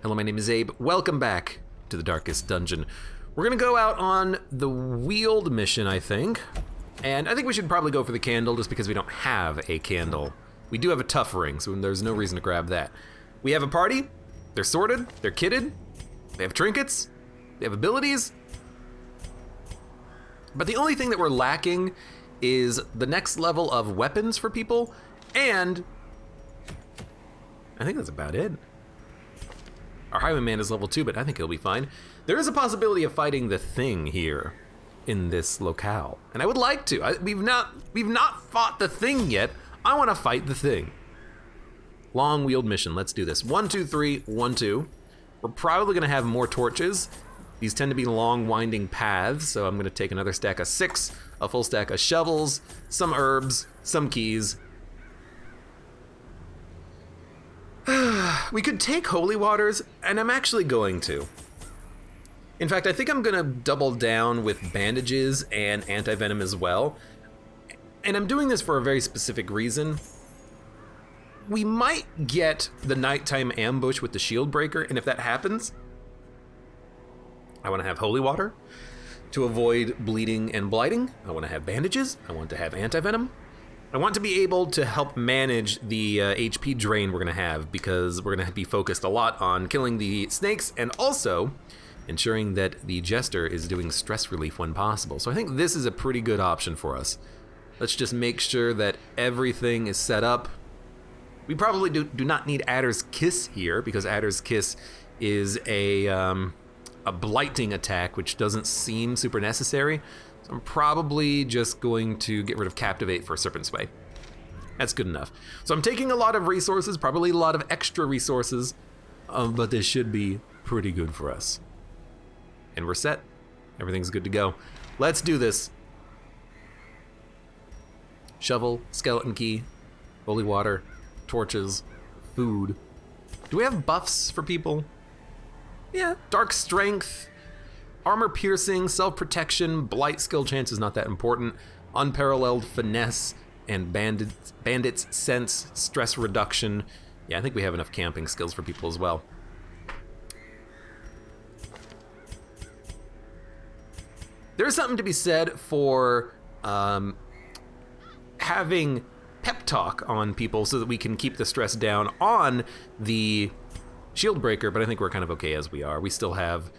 Hello, my name is Abe. Welcome back to the Darkest Dungeon. We're gonna go out on the wheeled mission, I think. And I think we should probably go for the candle just because we don't have a candle. We do have a tough ring, so there's no reason to grab that. We have a party. They're sorted, they're kitted, they have trinkets, they have abilities. But the only thing that we're lacking is the next level of weapons for people, and I think that's about it. Our highwayman is level 2, but I think he'll be fine. There is a possibility of fighting the thing here in this locale, and I would like to. We've not fought the thing yet. I want to fight the thing. Long wheeled mission. Let's do this. 1, 2, 3, 1, 2. We're probably gonna have more torches. These tend to be long, winding paths, so I'm gonna take another stack of 6, a full stack of shovels, some herbs, some keys. We could take holy waters, and I'm actually going to. In fact, I think I'm gonna double down with bandages and anti-venom as well. And I'm doing this for a very specific reason. We might get the nighttime ambush with the shield breaker, and if that happens, I wanna have holy water to avoid bleeding and blighting. I wanna have bandages, I want to have anti-venom. I want to be able to help manage the HP drain we're gonna have, because we're gonna be focused a lot on killing the snakes and also ensuring that the jester is doing stress relief when possible. So I think this is a pretty good option for us. Let's just make sure that everything is set up. We probably do not need Adder's Kiss here, because Adder's Kiss is a blighting attack, which doesn't seem super necessary. So I'm probably just going to get rid of Captivate for Serpent Sway. That's good enough. So I'm taking a lot of resources, probably a lot of extra resources, but this should be pretty good for us. And we're set. Everything's good to go. Let's do this. Shovel, skeleton key, holy water, torches, food. Do we have buffs for people? Yeah, dark strength, armor piercing, self-protection, blight skill chance is not that important, unparalleled finesse, and bandit's sense, stress reduction. Yeah, I think we have enough camping skills for people as well. There's something to be said for having pep talk on people so that we can keep the stress down on the shield breaker, but I think we're kind of okay as we are. We still have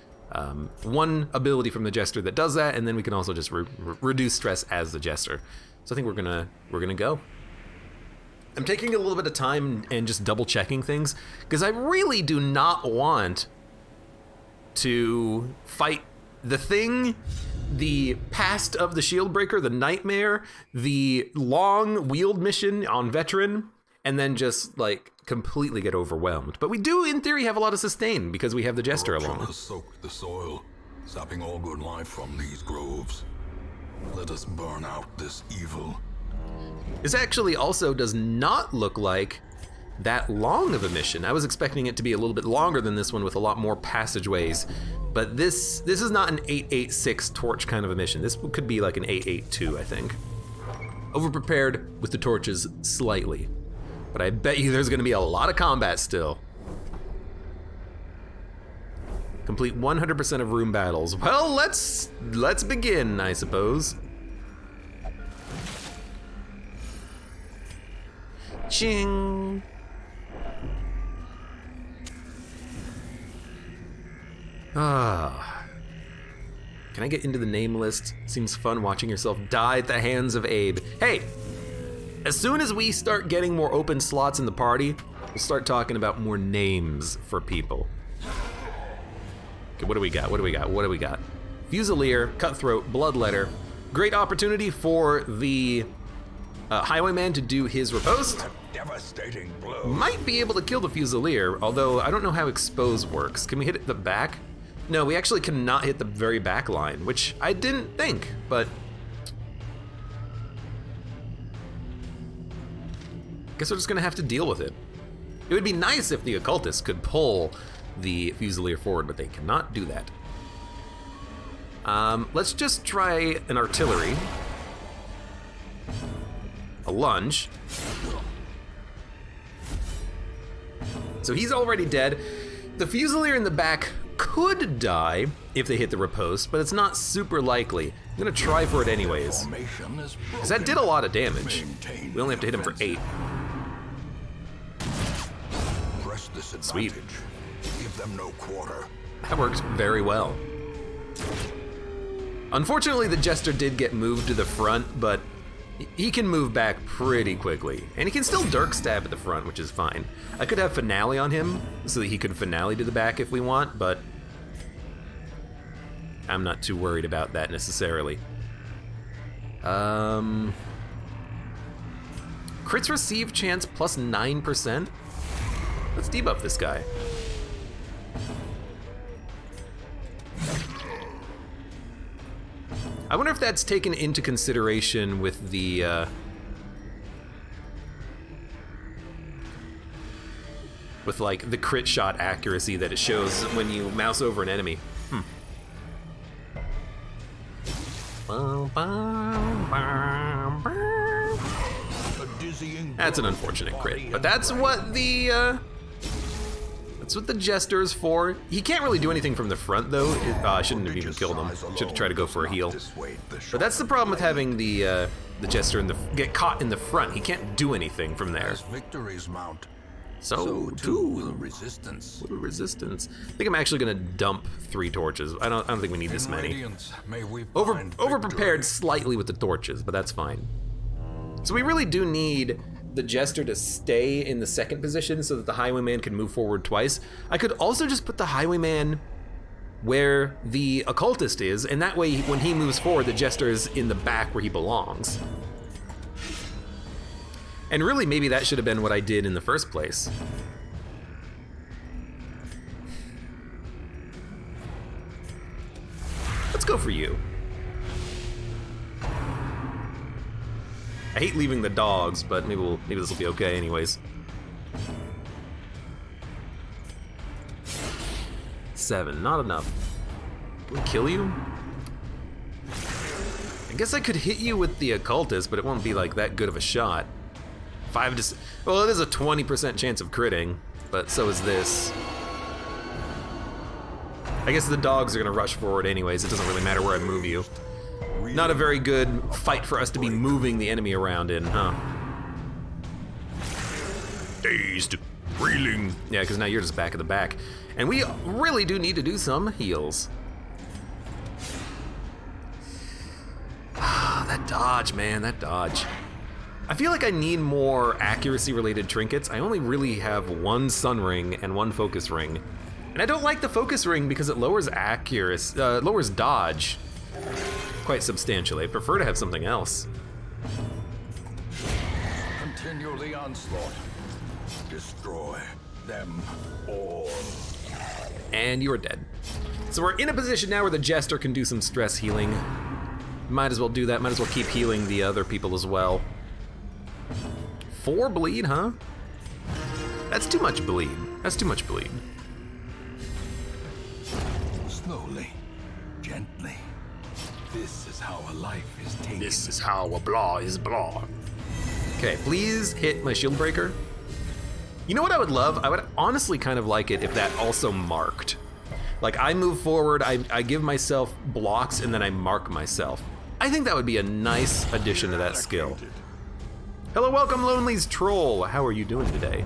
one ability from the jester that does that, and then we can also just reduce stress as the jester. So I think we're gonna go. I'm taking a little bit of time and just double checking things, because I really do not want to fight the thing, the past of the shield breaker, the nightmare, the long wheeled mission on veteran, and then just like completely get overwhelmed. But we do, in theory, have a lot of sustain because we have the jester along. Corruption has soaked the soil, sapping all good life from these groves. Let us burn out this evil. This actually also does not look like that long of a mission. I was expecting it to be a little bit longer than this one with a lot more passageways. But this is not an 886 torch kind of a mission. This could be like an 882, I think. Overprepared with the torches slightly. But I bet you there's gonna be a lot of combat still. Complete 100% of room battles. Well, let's begin, I suppose. Ching. Ah. Can I get into the name list? Seems fun watching yourself die at the hands of Abe. Hey, as soon as we start getting more open slots in the party, we'll start talking about more names for people. Okay, what do we got? Fusilier, Cutthroat, Bloodletter. Great opportunity for the Highwayman to do his riposte. Devastating blow. Might be able to kill the Fusilier, although I don't know how Expose works. Can we hit it the back? No, we actually cannot hit the very back line, which I didn't think, but guess we're just gonna have to deal with it. It would be nice if the Occultists could pull the Fusilier forward, but they cannot do that. Let's just try an artillery. A lunge. So he's already dead. The Fusilier in the back could die if they hit the riposte, but it's not super likely. I'm gonna try for it anyways. Because that did a lot of damage. We only have to hit him for 8. Sweet. Give them no quarter. That worked very well. Unfortunately, the Jester did get moved to the front, but he can move back pretty quickly. And he can still Dirk stab at the front, which is fine. I could have Finale on him so that he could Finale to the back if we want, but I'm not too worried about that necessarily. Crits receive chance plus 9%. Let's debuff this guy. I wonder if that's taken into consideration with the with like the crit shot accuracy that it shows when you mouse over an enemy. That's an unfortunate crit, but that's what the Jester is for. He can't really do anything from the front, though. I shouldn't have even killed him. Should have tried to go for a heal. But that's the problem with having the Jester get caught in the front. He can't do anything from there. Victories mount. So too will resistance. I think I'm actually gonna dump 3 torches. I don't think we need this many. Over prepared slightly with the torches, but that's fine. So we really do need the Jester to stay in the second position so that the Highwayman can move forward twice. I could also just put the Highwayman where the Occultist is, and that way when he moves forward, the Jester is in the back where he belongs. And really, maybe that should have been what I did in the first place. Let's go for you. I hate leaving the dogs, but maybe this will be okay anyways. 7, not enough. Can we kill you? I guess I could hit you with the Occultist, but it won't be like that good of a shot. 5 to... Well, it is a 20% chance of critting, but so is this. I guess the dogs are gonna rush forward anyways. It doesn't really matter where I move you. Not a very good fight for us to be moving the enemy around in, huh? Dazed, reeling. Yeah, because now you're just back at the back. And we really do need to do some heals. Ah, that dodge, man, that dodge. I feel like I need more accuracy-related trinkets. I only really have 1 Sun Ring and 1 Focus Ring. And I don't like the Focus Ring because it lowers accuracy, lowers dodge quite substantially. I prefer to have something else. Continue the onslaught. Destroy them all. And you are dead. So we're in a position now where the Jester can do some stress healing. Might as well do that. Might as well keep healing the other people as well. 4 bleed, huh? That's too much bleed. That's too much bleed. Slowly, gently. This is how a life is taken. This is how a blah is blah. Okay, please hit my shield breaker. You know what I would love? I would honestly kind of like it if that also marked. Like I move forward, I give myself blocks, and then I mark myself. I think that would be a nice addition to that skill. Hello, welcome, Lonely's Troll. How are you doing today?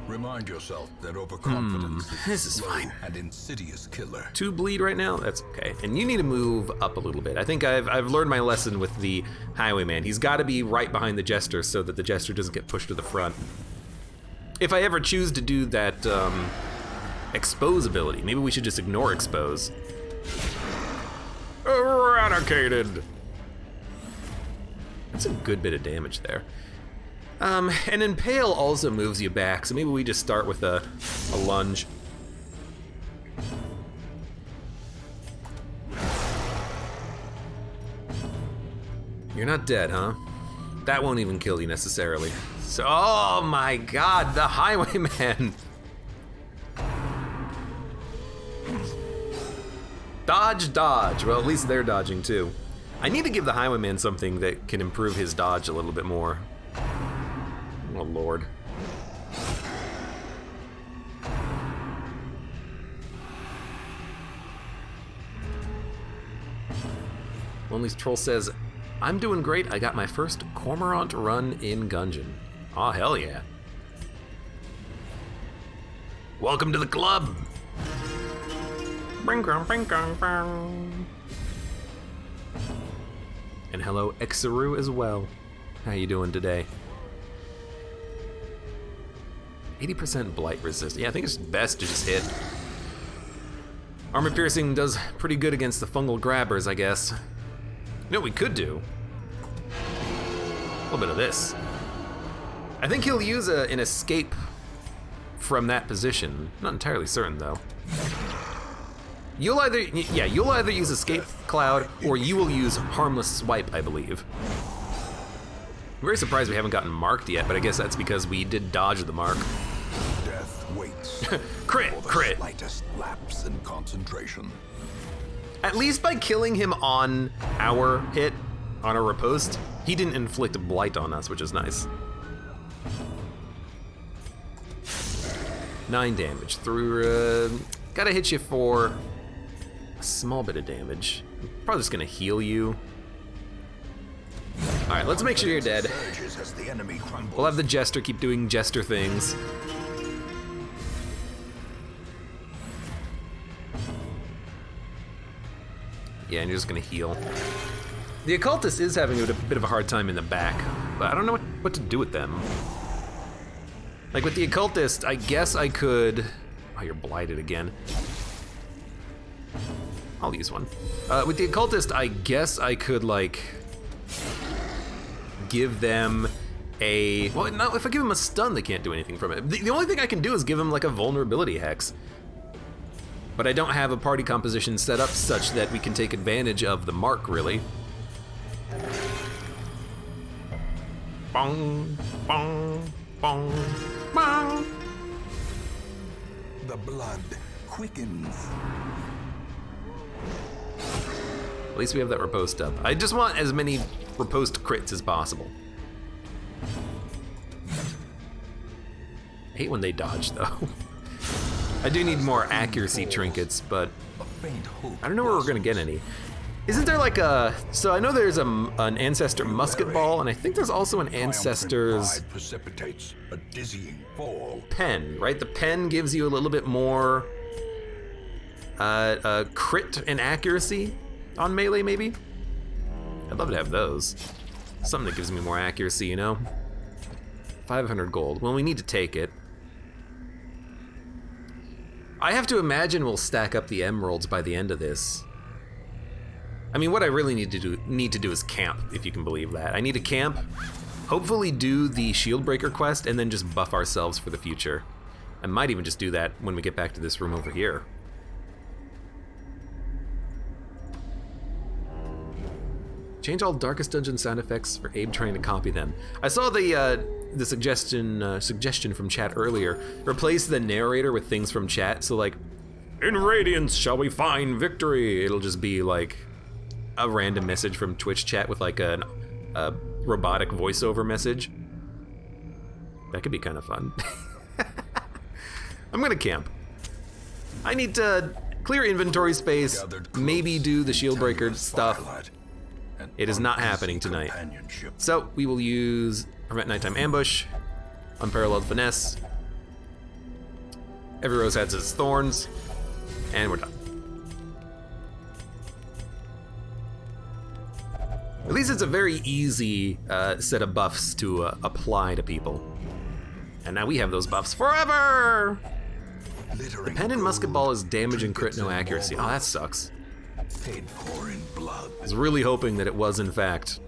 Remind yourself that overconfidence This is fine. and insidious killer. 2 bleed right now? That's okay. And you need to move up a little bit. I think I've learned my lesson with the Highwayman. He's got to be right behind the Jester so that the Jester doesn't get pushed to the front. If I ever choose to do that expose ability, maybe we should just ignore expose. Eradicated! That's a good bit of damage there. And Impale also moves you back, so maybe we just start with a lunge. You're not dead, huh? That won't even kill you necessarily. So, oh my god, the Highwayman! Dodge, dodge. Well, at least they're dodging too. I need to give the Highwayman something that can improve his dodge a little bit more. Oh lord. Lonely Troll says, I'm doing great. I got my first Cormorant run in Gungeon. Aw, hell yeah. Welcome to the club. And hello, Exaru as well. How you doing today? 80% blight resist. Yeah, I think it's best to just hit. Armor piercing does pretty good against the fungal grabbers, I guess. You know what we could do? A little bit of this. I think he'll use an escape from that position. Not entirely certain though. You'll either use escape cloud or you will use harmless swipe, I believe. I'm very surprised we haven't gotten marked yet, but I guess that's because we did dodge the mark. Death waits. Crit, for the crit. slightest lapse in concentration. At least by killing him on our hit, on our riposte, he didn't inflict a blight on us, which is nice. 9 damage through, gotta hit you for a small bit of damage. I'm probably just gonna heal you. All right, let's make sure you're dead. We'll have the Jester keep doing Jester things. Yeah, and you're just gonna heal. The Occultist is having a bit of a hard time in the back, but I don't know what to do with them. Like with the Occultist, I guess I could... Oh, you're blighted again. I'll use one. With the Occultist, I guess I could, like... give them a... Well, no, if I give them a stun, they can't do anything from it. The only thing I can do is give them, like, a vulnerability hex. But I don't have a party composition set up such that we can take advantage of the mark, really. Bong, bong, bong, bong. The blood quickens. At least we have that riposte up. I just want as many riposte crits as possible. I hate when they dodge, though. I do need more accuracy trinkets, but I don't know where we're gonna get any. Isn't there like a... So I know there's an Ancestor musket ball, and I think there's also an Ancestor's precipitates a dizzying fall. pen, right? The pen gives you a little bit more crit and accuracy on melee, maybe? I'd love to have those. Something that gives me more accuracy, you know? 500 gold. Well, we need to take it. I have to imagine we'll stack up the emeralds by the end of this. I mean, what I really need to do is camp, if you can believe that. I need to camp, hopefully do the shield breaker quest, and then just buff ourselves for the future. I might even just do that when we get back to this room over here. Change all Darkest Dungeon sound effects for Abe trying to copy them. I saw the suggestion from chat earlier. Replace the narrator with things from chat. So like, in Radiance shall we find victory? It'll just be like a random message from Twitch chat with like a robotic voiceover message. That could be kind of fun. I'm gonna camp. I need to clear inventory space, maybe do the shield breaker stuff. It is not happening tonight. So we will use Prevent Nighttime Ambush, Unparalleled Finesse, Every Rose has its thorns, and we're done. At least it's a very easy set of buffs to apply to people. And now we have those buffs forever! The pen and musket ball is damage and crit, no accuracy. Oh, that sucks. Paid for in blood. I was really hoping that it was, in fact,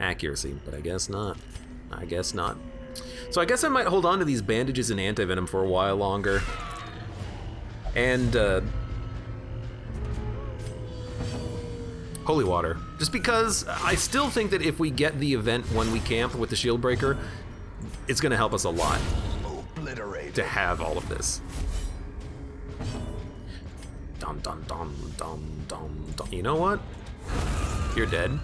accuracy, but I guess not. I guess not. So I guess I might hold on to these bandages and anti-venom for a while longer. And, holy water. Just because I still think that if we get the event when we camp with the shield breaker, it's gonna help us a lot to have all of this. Dun dun dun dun dun dun. You know what? You're dead.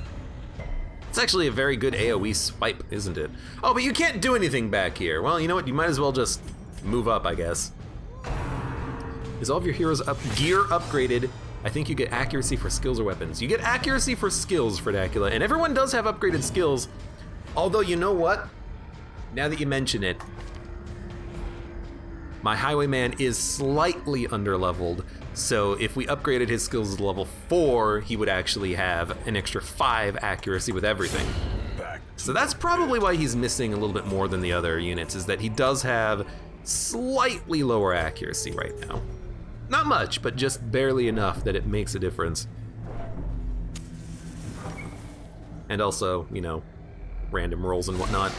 It's actually a very good AoE swipe, isn't it? Oh, but you can't do anything back here. Well, you know what? You might as well just move up, I guess. Is all of your heroes' gear upgraded? I think you get accuracy for skills or weapons. You get accuracy for skills, Fredacula, and everyone does have upgraded skills. Although, you know what? Now that you mention it, my Highwayman is slightly underleveled, so if we upgraded his skills to level 4, he would actually have an extra 5 accuracy with everything. So that's probably why he's missing a little bit more than the other units, is that he does have slightly lower accuracy right now. Not much, but just barely enough that it makes a difference. And also, you know, random rolls and whatnot.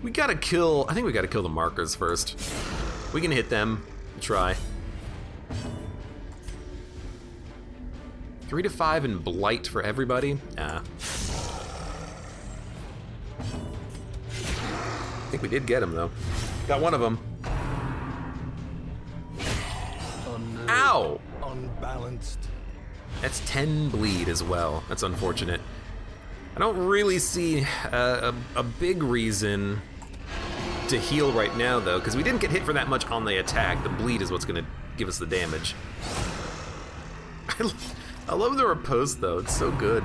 We gotta kill, I think we gotta kill the markers first. We can hit them, try. 3 to 5 and blight for everybody? I think we did get him though. Got one of them. Ow! Unbalanced. That's 10 bleed as well. That's unfortunate. I don't really see a big reason to heal right now though, because we didn't get hit for that much on the attack. The bleed is what's gonna give us the damage. I love the riposte though, it's so good.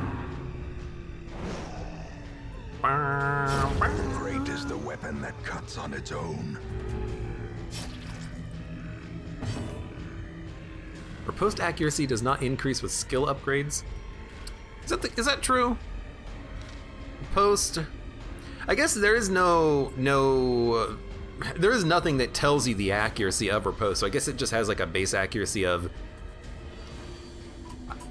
Great is the weapon that cuts on its own. Riposte accuracy does not increase with skill upgrades. Is that true? Riposte. I guess there is there is nothing that tells you the accuracy of riposte, so I guess it just has like a base accuracy of.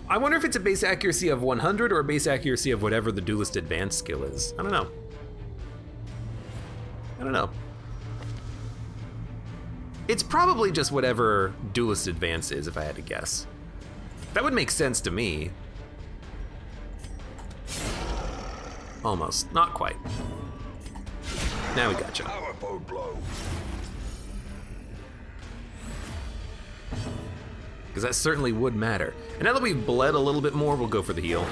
I wonder if it's a base accuracy of 100 or a base accuracy of whatever the Duelist Advanced skill is. I don't know. It's probably just whatever Duelist Advance is, if I had to guess. That would make sense to me. Almost. Not quite. Now we gotcha. Powerful blow. Because that certainly would matter. And now that we've bled a little bit more, we'll go for the heal.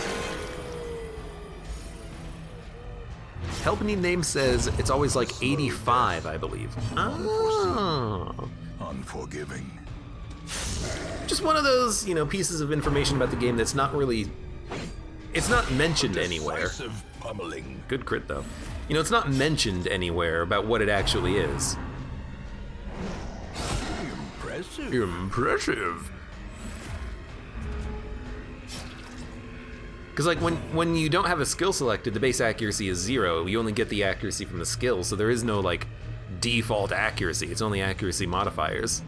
Help Me Name says it's always like 85, I believe. Oh. Unforgiving. Just one of those, you know, pieces of information about the game that's not really, it's not mentioned anywhere. Decisive pummeling. Good crit though. You know, it's not mentioned anywhere about what it actually is. Impressive. Impressive. Because like when you don't have a skill selected, the base accuracy is 0. You only get the accuracy from the skill, so there is no like default accuracy. It's only accuracy modifiers.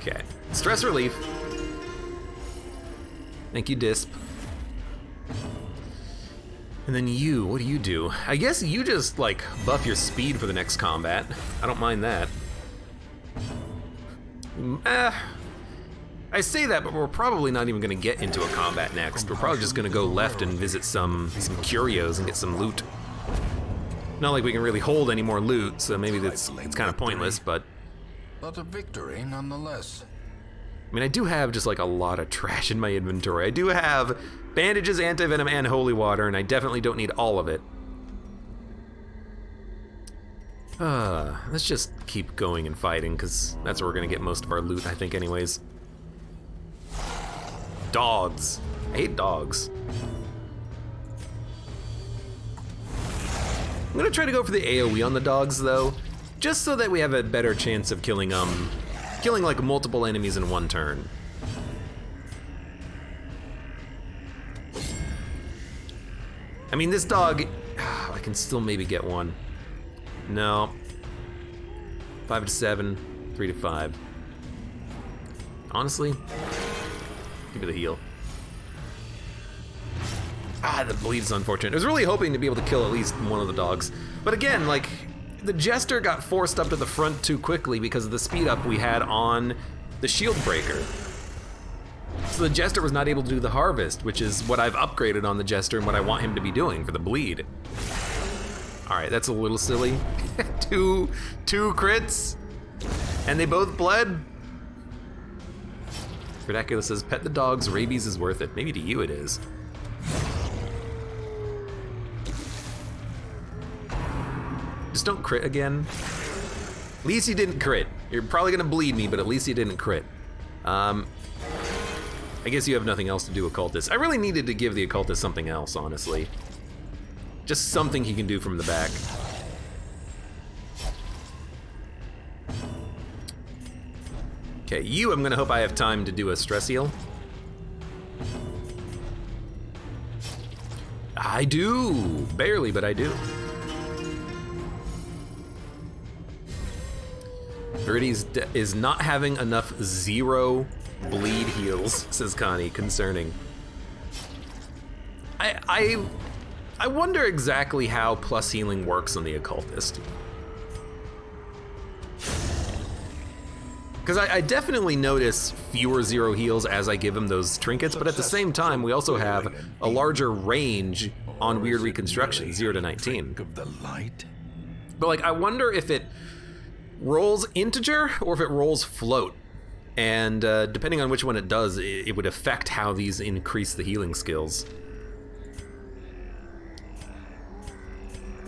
Okay, stress relief. Thank you, Disp. And then you, what do? I guess you just like buff your speed for the next combat. I don't mind that. I say that, but we're probably not even gonna get into a combat next. We're probably just gonna go left and visit some curios and get some loot. Not like we can really hold any more loot, so maybe it's kind of pointless, but But a victory nonetheless. I mean, I do have just like a lot of trash in my inventory. I do have bandages, anti-venom, and holy water, and I definitely don't need all of it. Let's just keep going and fighting, because that's where we're gonna get most of our loot, I think, anyways. Dogs. I hate dogs. I'm gonna try to go for the AoE on the dogs, though, just so that we have a better chance of killing like multiple enemies in one turn. I mean, this dog, I can still maybe get one. No. 5 to 7, 3 to 5. Honestly, give me the heal. The bleed's unfortunate. I was really hoping to be able to kill at least one of the dogs. But again, like, the Jester got forced up to the front too quickly because of the speed up we had on the shield breaker. So the Jester was not able to do the harvest, which is what I've upgraded on the Jester and what I want him to be doing for the bleed. All right, that's a little silly. two crits, and they both bled. Verdacula says, pet the dogs, rabies is worth it. Maybe to you it is. Just don't crit again. At least you didn't crit. You're probably gonna bleed me, but at least you didn't crit. I guess you have nothing else to do, Occultist. I really needed to give the Occultist something else, honestly. Just something he can do from the back. Okay, you, I'm gonna hope I have time to do a stress heal. I do! Barely, but I do. Viridi's is not having enough 0 bleed heals, says Connie, concerning. I wonder exactly how plus healing works on the Occultist. Because I definitely notice fewer 0 heals as I give him those trinkets, but at the same time, we also have a larger range on Weird Reconstruction, 0 to 19. Of the light? But like, I wonder if it rolls integer or if it rolls float. And depending on which one it does, it would affect how these increase the healing skills.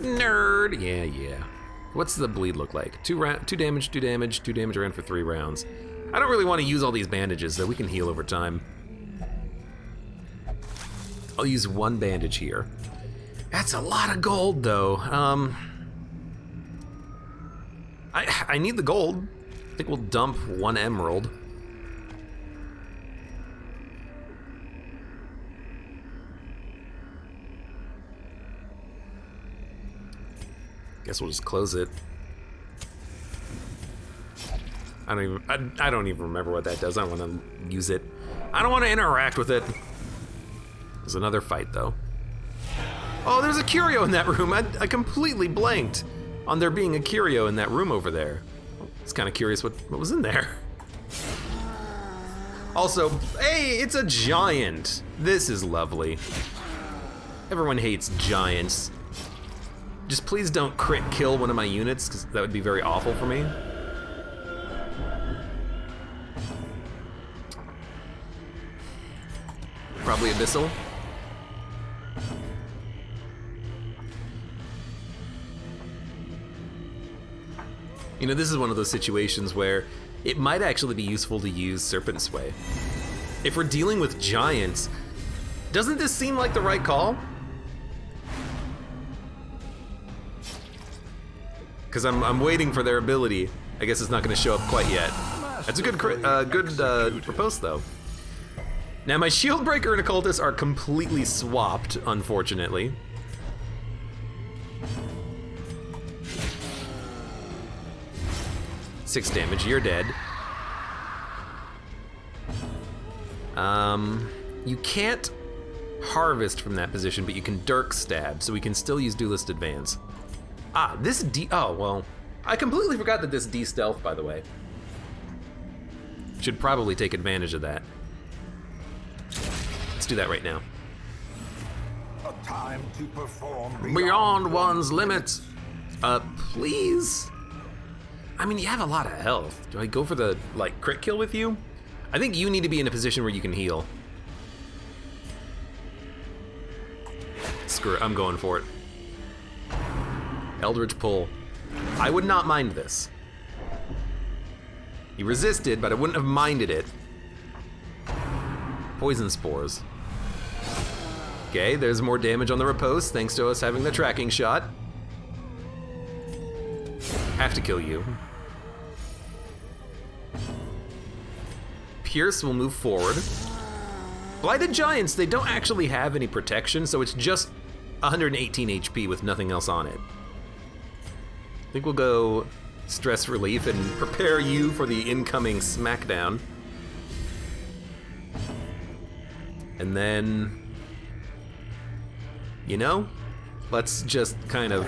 Nerd, yeah. What's the bleed look like? 2 damage, 2 damage, 2 damage around for 3 rounds. I don't really want to use all these bandages, so we can heal over time. I'll use 1 bandage here. That's a lot of gold, though. I need the gold. I think we'll dump 1 emerald. Guess we'll just close it. I don't even remember what that does. I don't want to use it. I don't want to interact with it. There's another fight, though. Oh, there's a curio in that room. I completely blanked on there being a curio in that room over there. I was kind of curious what was in there. Also, hey, it's a giant. This is lovely. Everyone hates giants. Just please don't crit kill one of my units, because that would be very awful for me. Probably Abyssal. You know, this is one of those situations where it might actually be useful to use Serpent Sway. If we're dealing with giants, doesn't this seem like the right call? Because I'm waiting for their ability. I guess it's not going to show up quite yet. That's a good riposte, though. Now, my shield breaker and occultist are completely swapped, unfortunately. Six damage, you're dead. You can't harvest from that position, but you can dirk stab, so we can still use Duelist Advance. Ah, this oh, well, I completely forgot that this D-stealth, by the way. Should probably take advantage of that. Let's do that right now. A time to perform Beyond one's limits. Please? I mean, you have a lot of health. Do I go for the, like, crit kill with you? I think you need to be in a position where you can heal. Screw it, I'm going for it. Eldritch pull. I would not mind this. He resisted, but I wouldn't have minded it. Poison spores. Okay, there's more damage on the riposte thanks to us having the tracking shot. Have to kill you. Pierce will move forward. Blighted Giants, they don't actually have any protection, so it's just 118 HP with nothing else on it. I think we'll go stress relief and prepare you for the incoming smackdown. And then, you know, let's just kind of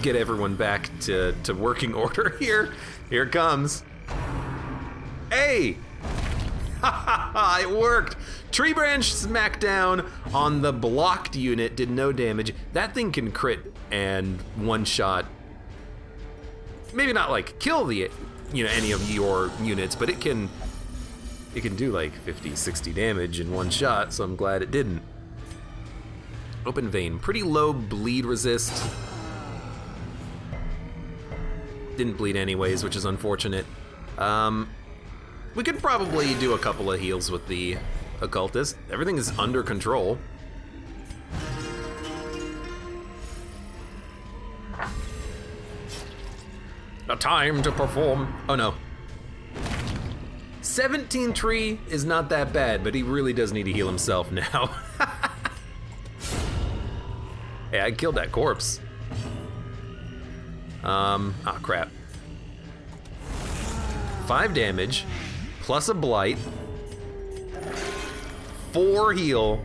get everyone back to working order here. Here it comes. Hey! It worked! Tree branch smackdown on the blocked unit, did no damage. That thing can crit and one shot. Maybe not like kill the, you know, any of your units, but it can it can do like 50, 60 damage in one shot, so I'm glad it didn't. Open vein, pretty low bleed resist. Didn't bleed anyways, which is unfortunate. We could probably do a couple of heals with the occultist. Everything is under control. A time to perform. Oh no. 17 tree is not that bad, but he really does need to heal himself now. Hey, I killed that corpse. Ah, crap. 5 damage, plus a blight, 4 heal,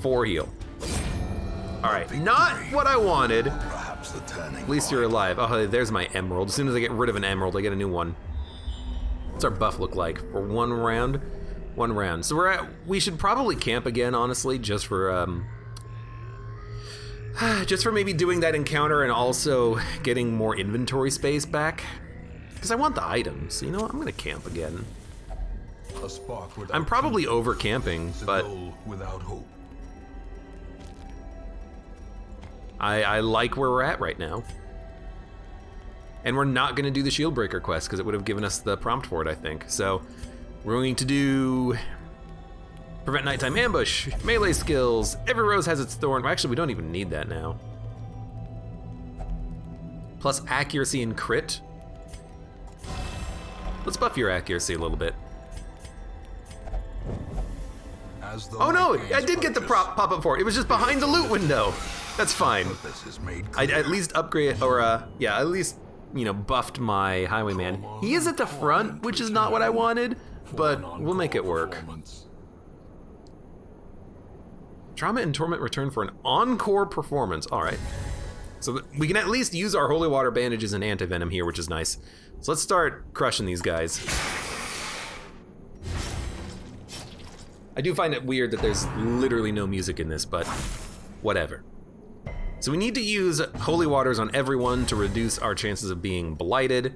4 heal. All right, not what I wanted. Perhaps the turning At least you're alive. Oh, there's my emerald. As soon as I get rid of an emerald, I get a new one. What's our buff look like for 1 round? 1 round. So we should probably camp again, honestly, just for maybe doing that encounter and also getting more inventory space back. Because I want the items. You know what? I'm gonna camp again. A spark without I'm probably over camping, a but goal without hope. I like where we're at right now. And we're not gonna do the shield breaker quest because it would have given us the prompt for it, I think. So we're going to do prevent nighttime ambush, melee skills, every rose has its thorn. Well, actually, we don't even need that now. Plus accuracy and crit. Let's buff your accuracy a little bit. As the Oh no, light I did get the gains pop up for it. It was just behind the loot window. That's fine. purpose is made I clear. at least upgrade, or yeah, at least, you know, buffed my highwayman. He is at the front, which is not what I wanted, but we'll make it work. Performance. Trauma and Torment return for an encore performance. All right. So we can at least use our holy water bandages and anti-venom here, which is nice. So let's start crushing these guys. I do find it weird that there's literally no music in this, but whatever. So we need to use holy waters on everyone to reduce our chances of being blighted.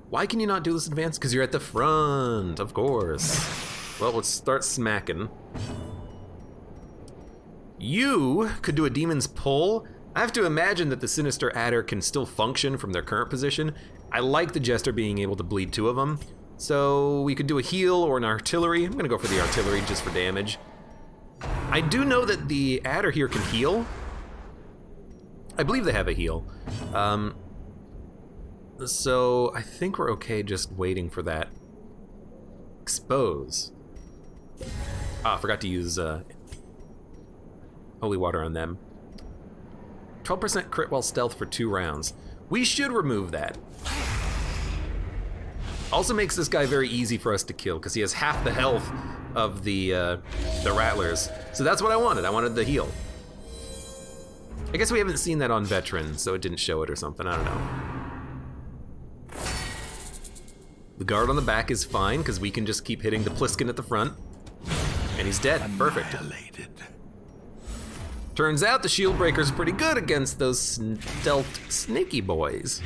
Why can you not do this advance? Because you're at the front, of course. Well, let's start smacking. You could do a demon's pull. I have to imagine that the Sinister Adder can still function from their current position. I like the Jester being able to bleed 2 of them. So we could do a heal or an artillery. I'm gonna go for the artillery just for damage. I do know that the Adder here can heal. I believe they have a heal. So I think we're okay just waiting for that. Expose. Ah, I forgot to use holy water on them. 12% crit while stealth for 2 rounds. We should remove that. Also makes this guy very easy for us to kill because he has half the health of the rattlers. So that's what I wanted. I wanted the heal. I guess we haven't seen that on veteran, so it didn't show it or something. I don't know. The guard on the back is fine because we can just keep hitting the Pliskin at the front. And he's dead. Perfect. Annihilated. Turns out the shield breaker's pretty good against those stealth snaky boys.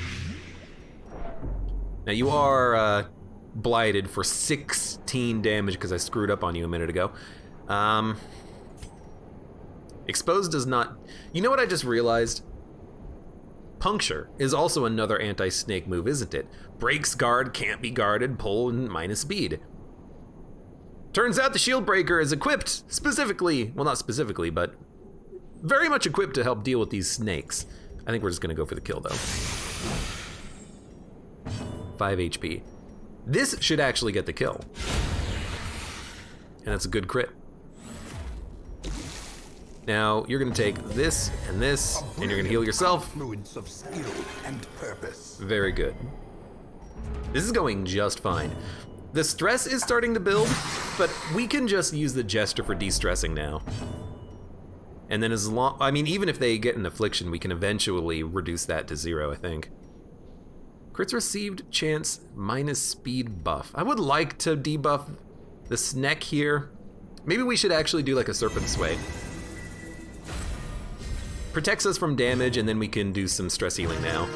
Now you are blighted for 16 damage because I screwed up on you a minute ago. Exposed does not... You know what I just realized? Puncture is also another anti-snake move, isn't it? Breaks guard, can't be guarded, pull, and minus speed. Turns out the shield breaker is equipped specifically, well not specifically, but very much equipped to help deal with these snakes. I think we're just gonna go for the kill though. 5 HP. This should actually get the kill. And that's a good crit. Now, you're gonna take this, and you're gonna heal yourself. Confluence of skill and purpose. Very good. This is going just fine. The stress is starting to build, but we can just use the Jester for de-stressing now. And then even if they get an affliction, we can eventually reduce that to 0, I think. Crits received chance minus speed buff. I would like to debuff the Sneck here. Maybe we should actually do like a Serpent Sway. Protects us from damage, and then we can do some stress healing now.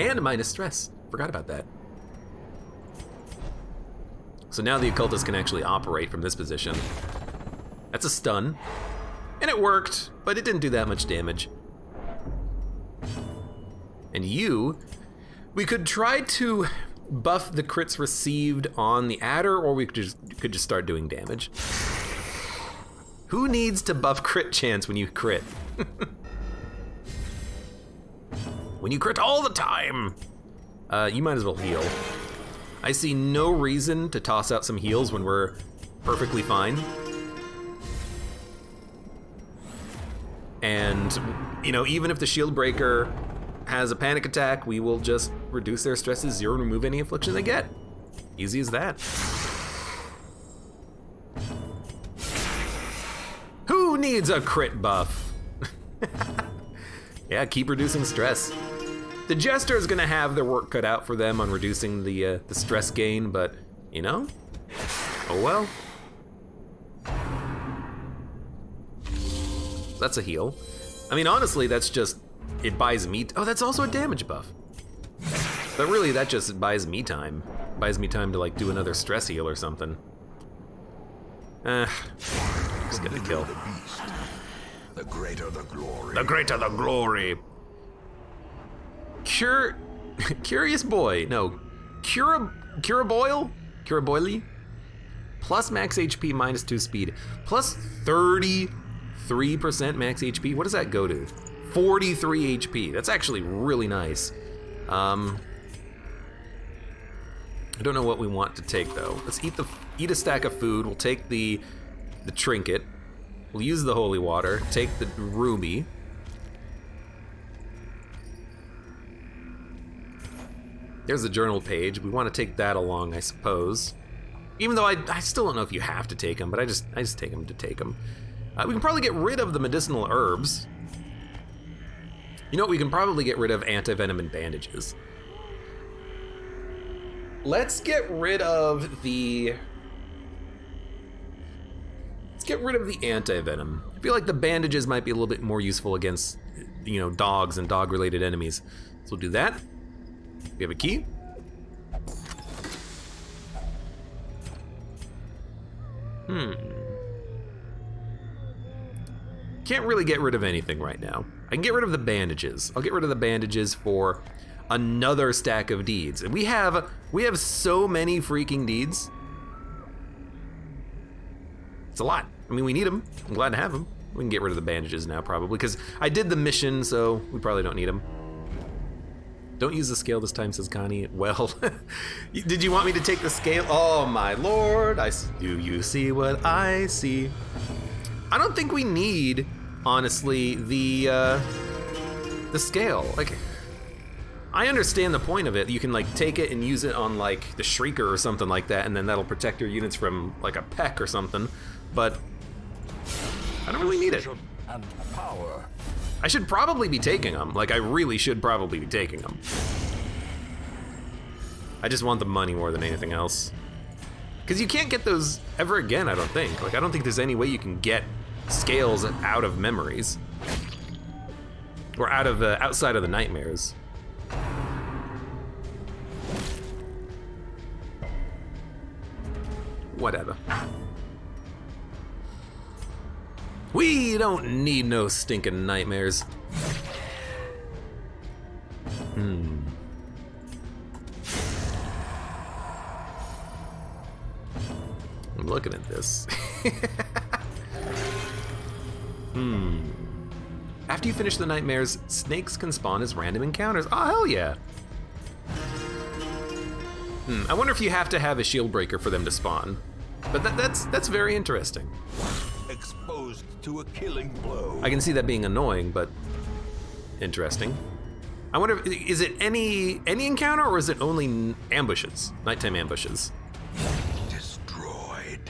And minus stress. Forgot about that. So now the occultist can actually operate from this position. That's a stun. And it worked, but it didn't do that much damage. And we could try to buff the crits received on the adder, or we could just start doing damage. Who needs to buff crit chance when you crit? When you crit all the time! You might as well heal. I see no reason to toss out some heals when we're perfectly fine. And, you know, even if the shield breaker has a panic attack, we will just reduce their stress to 0 and remove any affliction they get. Easy as that. Who needs a crit buff? Yeah, keep reducing stress. The Jester is gonna have their work cut out for them on reducing the stress gain, but, you know, oh well. That's a heal. I mean, honestly, that's just, it buys me, oh, that's also a damage buff. But really, that just buys me time. Buys me time to, like, do another stress heal or something. Just get the kill. The beast, the greater the glory. The greater the glory. Curious boy, no, Curaboyle? Plus max HP, minus 2 speed, plus 33% max HP. What does that go to? 43 HP. That's actually really nice. I don't know what we want to take though. Let's eat a stack of food. We'll take the trinket. We'll use the holy water. Take the ruby. There's the journal page. We want to take that along, I suppose. Even though I still don't know if you have to take them, but I just take them to take them. We can probably get rid of the medicinal herbs. You know what? We can probably get rid of anti-venom and bandages. Let's get rid of the anti-venom. I feel like the bandages might be a little bit more useful against, you know, dogs and dog-related enemies. So we'll do that. We have a key. Can't really get rid of anything right now. I can get rid of the bandages. I'll get rid of the bandages for another stack of deeds. And we have so many freaking deeds. It's a lot. I mean, we need them. I'm glad to have them. We can get rid of the bandages now, probably, because I did the mission, so we probably don't need them. Don't use the scale this time, says Connie. Well, did you want me to take the scale? Oh my lord, do you see what I see? I don't think we need, honestly, the scale. Like, I understand the point of it. You can, like, take it and use it on, like, the Shrieker or something like that, and then that'll protect your units from, like, a peck or something, but I don't really need it. And power. I should probably be taking them. Like, I really should probably be taking them. I just want the money more than anything else. Because you can't get those ever again, I don't think. Like, I don't think there's any way you can get scales out of memories. Or out of outside of the nightmares. Whatever. We don't need no stinking nightmares. I'm looking at this. After you finish the nightmares, snakes can spawn as random encounters. Oh, hell yeah. I wonder if you have to have a shield breaker for them to spawn. But that's very interesting. Exposed to a killing blow. I can see that being annoying, but interesting. I wonder, is it any encounter, or is it only ambushes, nighttime ambushes? Destroyed.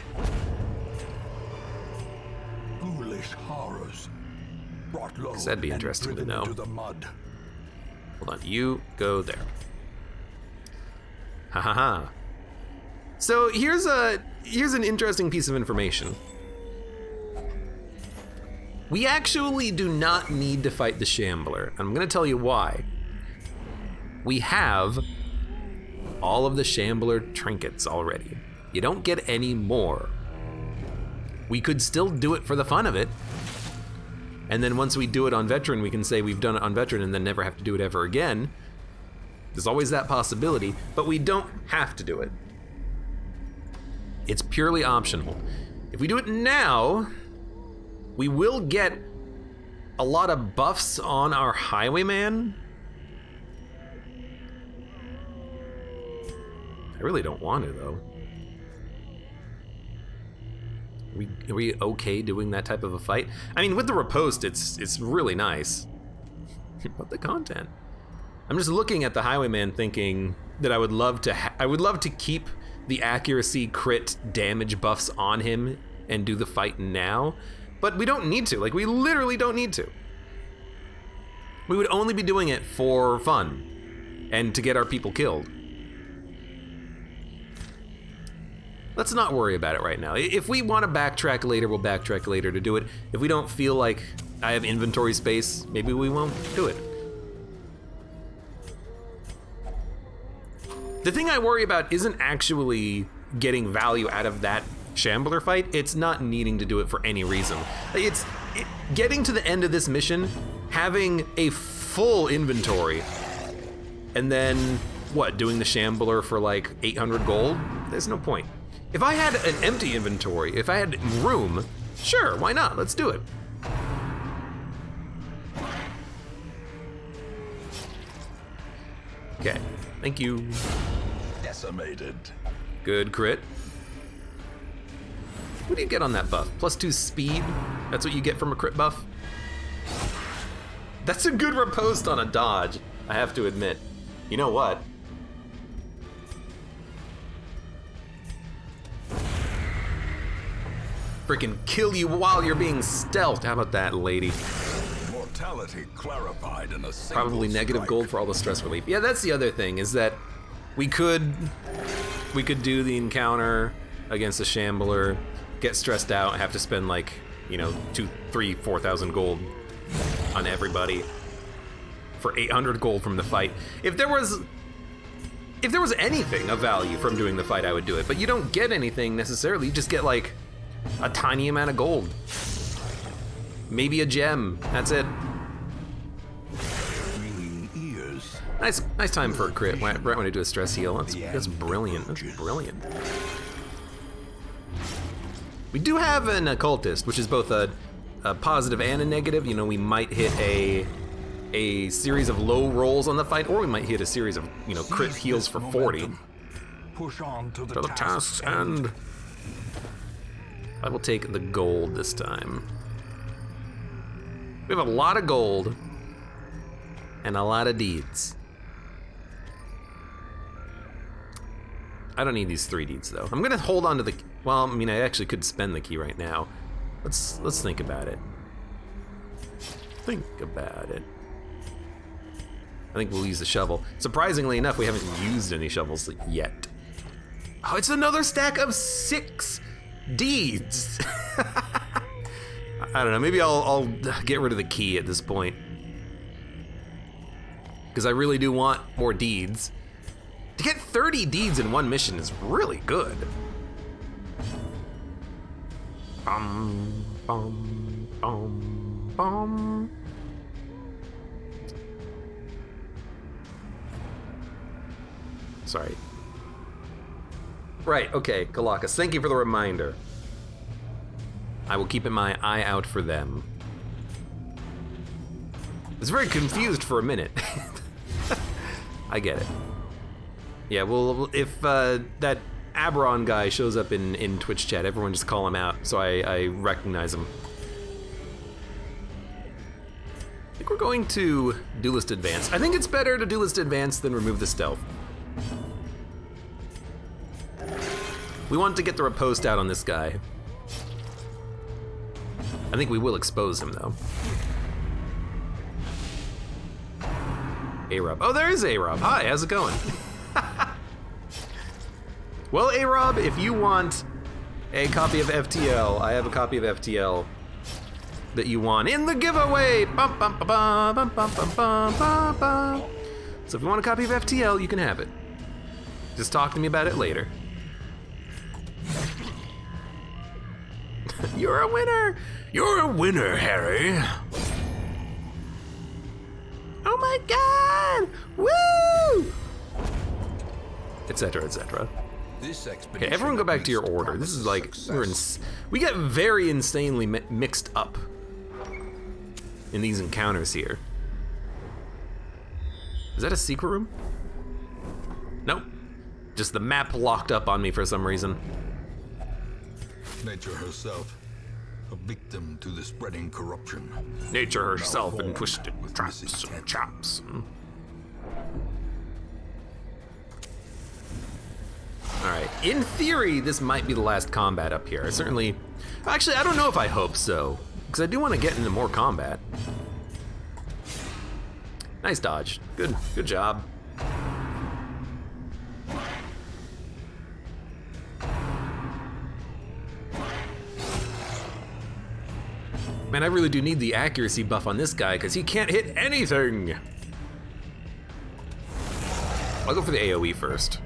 Foolish horrors. Brought low. That'd be interesting to know. To the mud. Hold on, you go there. Ha ha ha. So here's an interesting piece of information. We actually do not need to fight the Shambler. I'm gonna tell you why. We have all of the Shambler trinkets already. You don't get any more. We could still do it for the fun of it. And then once we do it on Veteran, we can say we've done it on Veteran and then never have to do it ever again. There's always that possibility, but we don't have to do it. It's purely optional. If we do it now, we will get a lot of buffs on our Highwayman. I really don't want to, though. Are we okay doing that type of a fight? I mean, with the riposte, it's really nice. But the content. I'm just looking at the Highwayman thinking that I would love to keep the accuracy, crit, damage buffs on him and do the fight now. But we don't need to. Like, we literally don't need to. We would only be doing it for fun and to get our people killed. Let's not worry about it right now. If we want to backtrack later, we'll backtrack later to do it. If we don't feel like I have inventory space, maybe we won't do it. The thing I worry about isn't actually getting value out of that Shambler fight. It's not needing to do it for any reason. It's getting to the end of this mission, having a full inventory, and then, what, doing the Shambler for like 800 gold? There's no point. If I had an empty inventory, if I had room, sure, why not? Let's do it. Okay, thank you. Decimated. Good crit. What do you get on that buff? +2 speed? That's what you get from a crit buff? That's a good riposte on a dodge, I have to admit. You know what? Freaking kill you while you're being stealthed. How about that, lady? Mortality clarified in a single Probably negative strike. gold for all the stress relief. Yeah, that's the other thing, is that we could do the encounter against the Shambler, get stressed out, have to spend like, 2, 3, 4,000 gold on everybody for 800 gold from the fight. If there was anything of value from doing the fight, I would do it. But you don't get anything necessarily. You just get like a tiny amount of gold. Maybe a gem. That's it. Ringing ears. Nice time for a crit. Right when I do a stress heal. That's brilliant. That's brilliant. We do have an occultist, which is both a positive and a negative. We might hit a series of low rolls on the fight, or we might hit a series of crit heals for 40. Push on to To the task's end. I will take the gold this time. We have a lot of gold and a lot of deeds. I don't need these 3 deeds though. I'm gonna hold on to the, well, I actually could spend the key right now. Let's think about it. Think about it. I think we'll use the shovel. Surprisingly enough, we haven't used any shovels yet. Oh, it's another stack of 6 deeds. I don't know, maybe I'll get rid of the key at this point. Because I really do want more deeds. To get 30 deeds in one mission is really good. Bum, bum, bum, bum. Sorry. Right, okay, Kalakas, thank you for the reminder. I will keep my eye out for them. I was very confused for a minute. I get it. Yeah, well, if that Aberon guy shows up in Twitch chat, everyone just call him out so I recognize him. I think we're going to Duelist Advance. I think it's better to Duelist Advance than remove the stealth. We want to get the riposte out on this guy. I think we will expose him, though. A-Rob. Oh, there is A-Rob. Hi, how's it going? Well, A-Rob, if you want a copy of FTL, I have a copy of FTL that you want in the giveaway. Bum, bum, bum, bum, bum, bum, bum, bum, bum. So if you want a copy of FTL, you can have it. Just talk to me about it later. You're a winner! You're a winner, Harry! Oh my god! Woo! Etc, etc. This Okay, expedition everyone go back to your order. This is like, we get very insanely mixed up in these encounters here. Is that a secret room? Nope. Just the map locked up on me for some reason. Nature herself, a victim to the spreading corruption. Nature herself and twisted traps and chops. Alright, in theory, this might be the last combat up here. Actually, I don't know if I hope so, because I do want to get into more combat. Nice dodge. Good job. Man, I really do need the accuracy buff on this guy, because he can't hit anything! I'll go for the AoE first.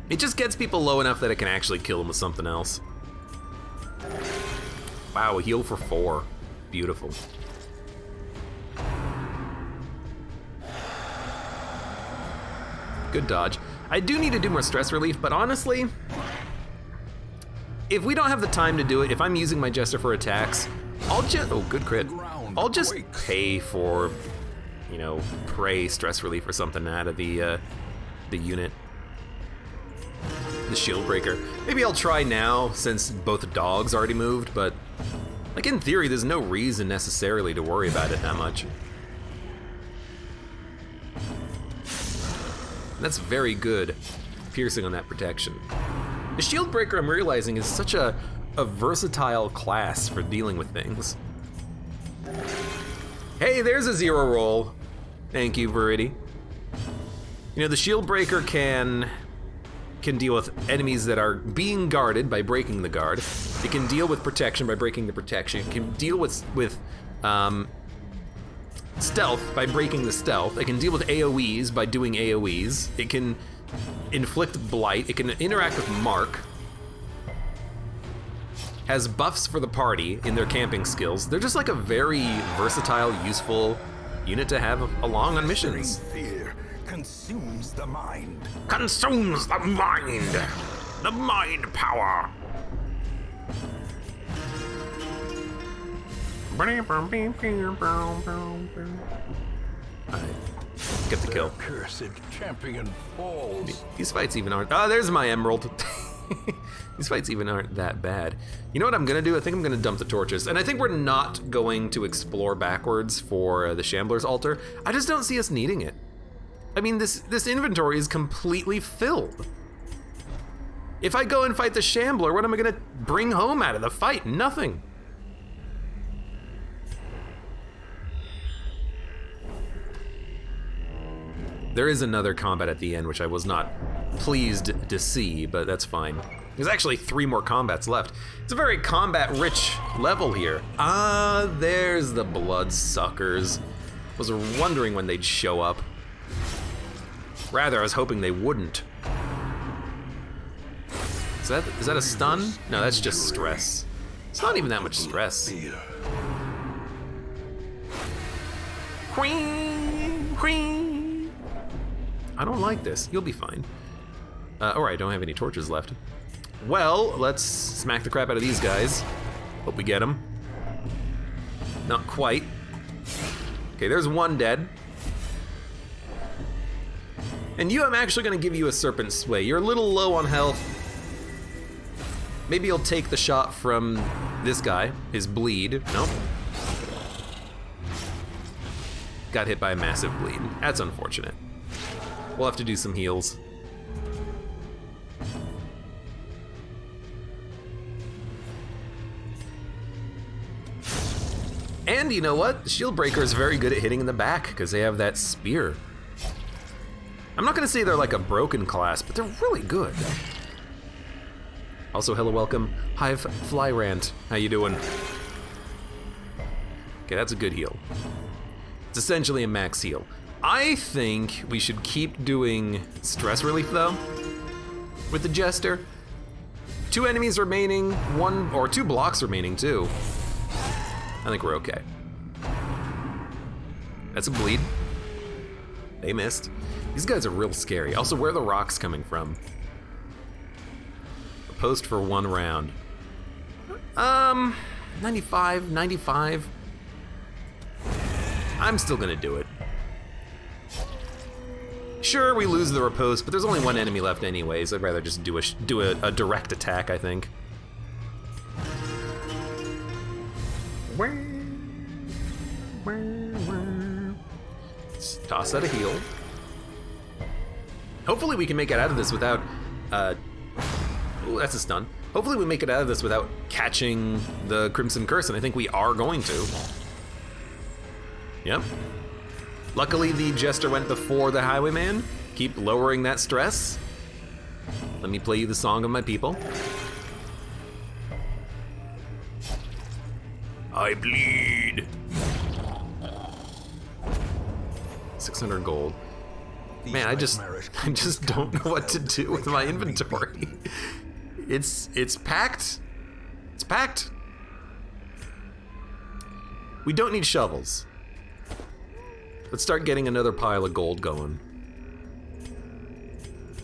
It just gets people low enough that I can actually kill them with something else. Wow, a heal for 4. Beautiful. Good dodge. I do need to do more stress relief, but honestly, if we don't have the time to do it, if I'm using my Jester for attacks, I'll just, oh, good crit. I'll just pay for, you know, prey stress relief or something out of the unit. The shield breaker. Maybe I'll try now since both dogs already moved, but like in theory, there's no reason necessarily to worry about it that much. That's very good piercing on that protection. The shield breaker, I'm realizing, is such a versatile class for dealing with things. Hey, there's a 0 roll. Thank you, Verity. You know, the shield breaker can deal with enemies that are being guarded by breaking the guard. It can deal with protection by breaking the protection. It can deal with stealth by breaking the stealth. It can deal with AoEs by doing AoEs. It can inflict blight. It can interact with mark. Has buffs for the party in their camping skills. They're just like a very versatile, useful unit to have along on missions. Fear consumes the mind. Consumes the mind! The mind power! Alright, get the kill. Cursed champion falls. These fights even aren't, oh, there's my emerald. These fights even aren't that bad. You know what I'm gonna do? I think I'm gonna dump the torches. And I think we're not going to explore backwards for the Shambler's altar. I just don't see us needing it. I mean, this inventory is completely filled. If I go and fight the Shambler, what am I gonna bring home out of the fight? Nothing. There is another combat at the end, which I was not pleased to see, but that's fine. There's actually 3 more combats left. It's a very combat-rich level here. Ah, there's the bloodsuckers. I was wondering when they'd show up. Rather, I was hoping they wouldn't. Is that a stun? No, that's just stress. It's not even that much stress. Queen, queen. I don't like this. You'll be fine. Alright, I don't have any torches left. Well, let's smack the crap out of these guys. Hope we get them. Not quite. Okay, there's one dead. And you, I'm actually gonna give you a Serpent Sway. You're a little low on health. Maybe you'll take the shot from this guy, his bleed. Nope. Got hit by a massive bleed. That's unfortunate. We'll have to do some heals. And you know what? The Shield Breaker is very good at hitting in the back because they have that spear. I'm not gonna say they're like a broken class, but they're really good. Also, hello, welcome, Hive Flyrant. How you doing? Okay, that's a good heal. It's essentially a max heal. I think we should keep doing stress relief though with the Jester. 2 enemies remaining, 1 or 2 blocks remaining too. I think we're okay. That's a bleed. They missed. These guys are real scary. Also, where are the rocks coming from? A post for 1 round. 95. I'm still gonna do it. Sure, we lose the riposte, but there's only 1 enemy left anyways. I'd rather just do a direct attack, I think. Let's toss out a heal. Hopefully we can make it out of this without, ooh, that's a stun. Hopefully we make it out of this without catching the Crimson Curse, and I think we are going to. Yep. Luckily, the Jester went before the Highwayman. Keep lowering that stress. Let me play you the song of my people. I bleed. 600 gold. Man, I just don't know what to do with my inventory. It's packed. It's packed. We don't need shovels. Let's start getting another pile of gold going.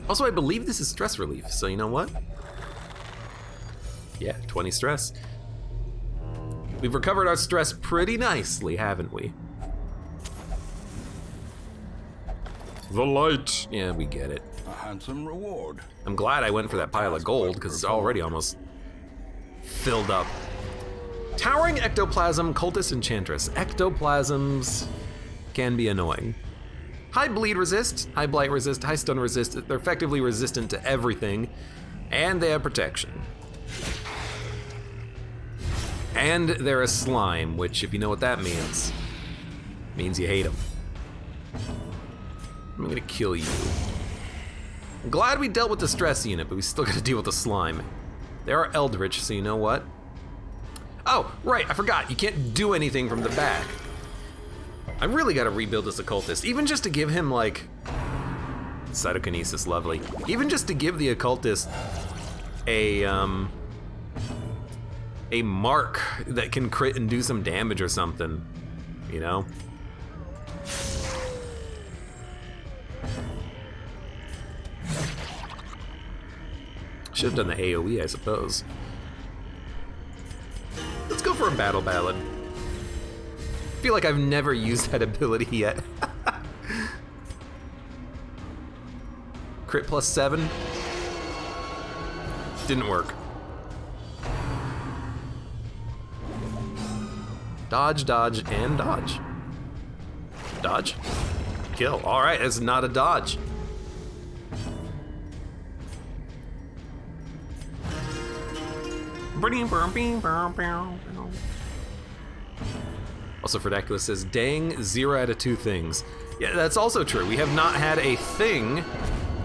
Also, I believe this is stress relief, so you know what? Yeah, 20 stress. We've recovered our stress pretty nicely, haven't we? The light. Yeah, we get it. A handsome reward. I'm glad I went for that pile of gold, because it's already almost filled up. Towering Ectoplasm, Cultist Enchantress. Ectoplasms can be annoying. High bleed resist, high blight resist, high stun resist. They're effectively resistant to everything, and they have protection. And they're a slime, which, if you know what that means you hate them. I'm gonna kill you. I'm glad we dealt with the stress unit, but we still gotta deal with the slime. They are eldritch, so you know what? Oh, right, I forgot. You can't do anything from the back. I really gotta rebuild this occultist, even just to give him, like, cytokinesis, lovely. Even just to give the occultist a mark that can crit and do some damage or something, you know? Should have done the AoE, I suppose. Let's go for a battle ballad. I feel like I've never used that ability yet. Crit plus 7. Didn't work. Dodge, dodge, and dodge. Dodge. Kill. All right, it's not a dodge. Also, Ferdaculus says, dang, 0 out of 2 things. Yeah, that's also true. We have not had a thing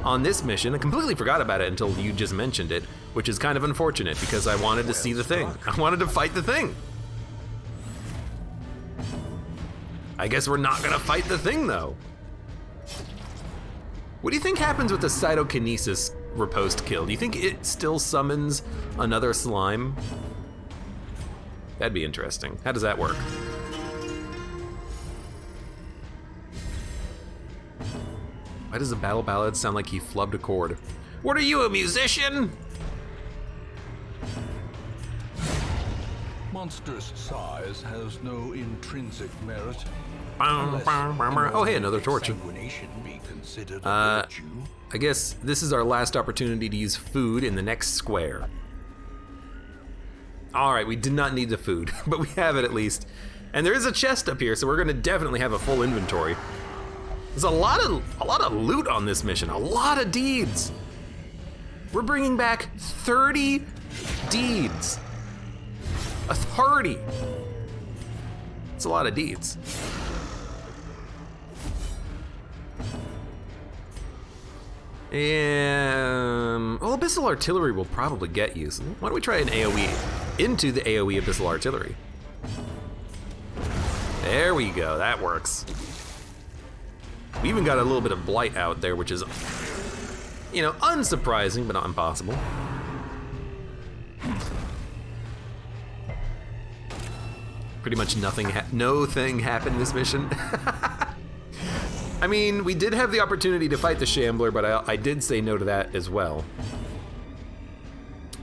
on this mission. I completely forgot about it until you just mentioned it, which is kind of unfortunate because I wanted to see the thing. I wanted to fight the thing. I guess we're not gonna fight the thing though. What do you think happens with the cytokinesis riposte kill? Do you think it still summons another slime? That'd be interesting. How does that work? Why does the battle ballad sound like he flubbed a chord? What are you, a musician? Monstrous size has no intrinsic merit. Oh, hey, another torch. Sanguination be considered a virtue. I guess this is our last opportunity to use food in the next square. All right, we did not need the food, but we have it at least. And there is a chest up here, so we're gonna definitely have a full inventory. There's a lot of loot on this mission, a lot of deeds. We're bringing back 30 deeds. A 30. It's a lot of deeds. And well, Abyssal Artillery will probably get you. So why don't we try an AoE into the AoE Abyssal Artillery? There we go, that works. We even got a little bit of blight out there, which is, you know, unsurprising, but not impossible. Pretty much no thing happened this mission. I mean, we did have the opportunity to fight the Shambler, but I did say no to that as well.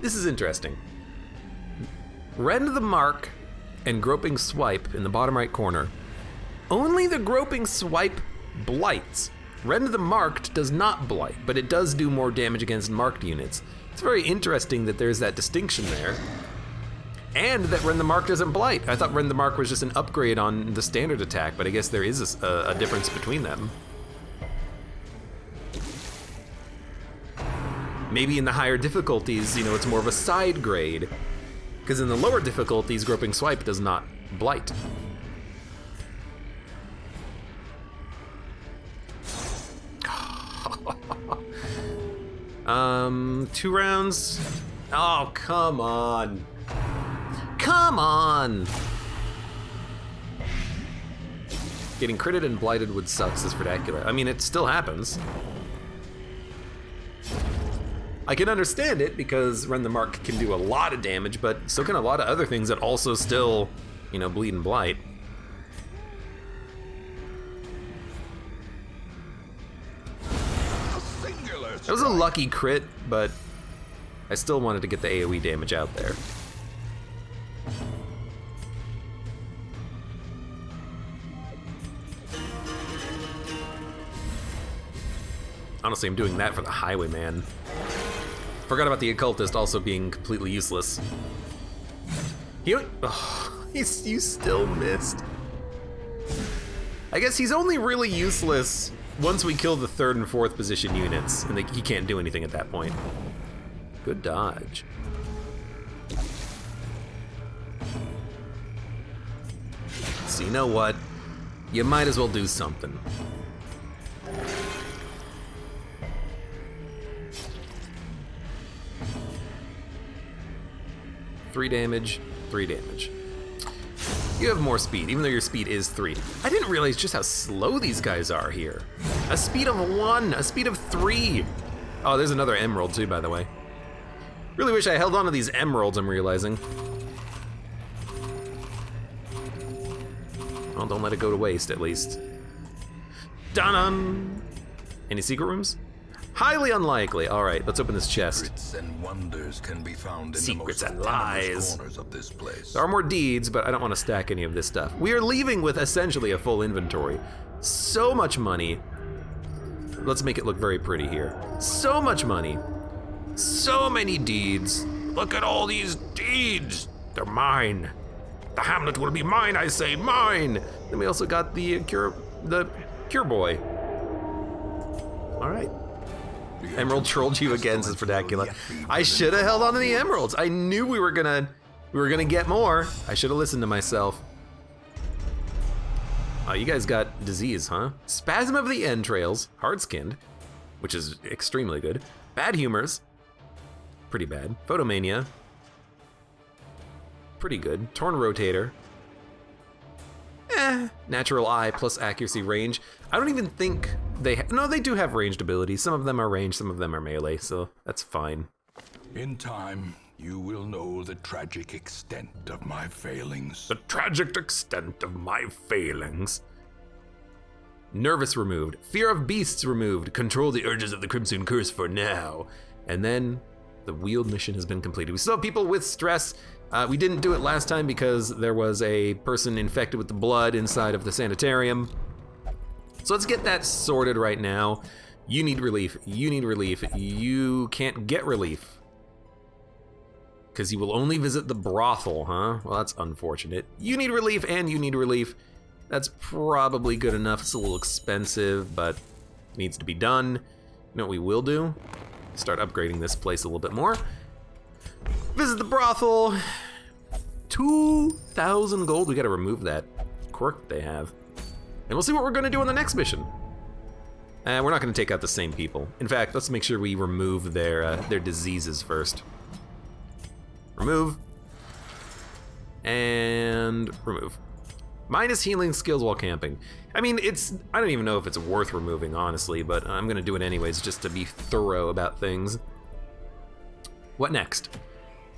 This is interesting. Rend the Mark and Groping Swipe in the bottom right corner. Only the Groping Swipe blights. Rend the Marked does not blight, but it does do more damage against marked units. It's very interesting that there's that distinction there. And that Rend the Mark doesn't blight. I thought Rend the Mark was just an upgrade on the standard attack, but I guess there is a difference between them. Maybe in the higher difficulties, you know, it's more of a side grade. Because in the lower difficulties, Groping Swipe does not blight. Two rounds. Oh, come on. Come on! Getting critted and blighted would suck, says Vernacular. I mean, it still happens. I can understand it because Rend the Mark can do a lot of damage, but so can a lot of other things that also still, you know, bleed and blight. That was a lucky crit, but I still wanted to get the AoE damage out there. Honestly, I'm doing that for the Highwayman. Forgot about the Occultist also being completely useless. You still missed. I guess he's only really useless once we kill the 3rd and 4th position units, and he can't do anything at that point. Good dodge. So you know what? You might as well do something. Three damage, 3 damage. You have more speed, even though your speed is 3. I didn't realize just how slow these guys are here. A speed of 1, a speed of 3. Oh, there's another emerald too, by the way. Really wish I held on to these emeralds, I'm realizing. Well, don't let it go to waste, at least. Dun-dun! Any secret rooms? Highly unlikely. All right, let's open this chest. Secrets and wonders can be found in Secrets the most and lies. corners of this place. There are more deeds, but I don't want to stack any of this stuff. We are leaving with essentially a full inventory. So much money. Let's make it look very pretty here. So much money. So many deeds. Look at all these deeds. They're mine. The hamlet will be mine, I say, mine. Then we also got the cure boy. All right. Emerald trolled you again, says Verdacula. I should have held on to the emeralds. I knew we were gonna get more. I should have listened to myself. Oh, you guys got disease, huh? Spasm of the entrails, hard-skinned, which is extremely good. Bad humors, pretty bad. Photomania, pretty good. Torn rotator. Natural eye plus accuracy range. I don't even think no, they do have ranged abilities. Some of them are ranged, some of them are melee, so that's fine. In time, you will know the tragic extent of my failings. The tragic extent of my failings. Nervous removed. Fear of beasts removed. Control the urges of the Crimson Curse for now. And then the Wield mission has been completed. We still have people with stress. We didn't do it last time because there was a person infected with the blood inside of the sanitarium. So let's get that sorted right now. You need relief. You need relief. You can't get relief. Because you will only visit the brothel, huh? Well, that's unfortunate. You need relief and you need relief. That's probably good enough. It's a little expensive, but needs to be done. You know what we will do? Start upgrading this place a little bit more. Visit the brothel. 2,000 gold. We gotta remove that quirk they have. And we'll see what we're gonna do on the next mission. We're not gonna take out the same people. In fact, let's make sure we remove their diseases first. Remove. And remove. Minus healing skills while camping. I mean, I don't even know if it's worth removing, honestly, but I'm gonna do it anyways just to be thorough about things. What next?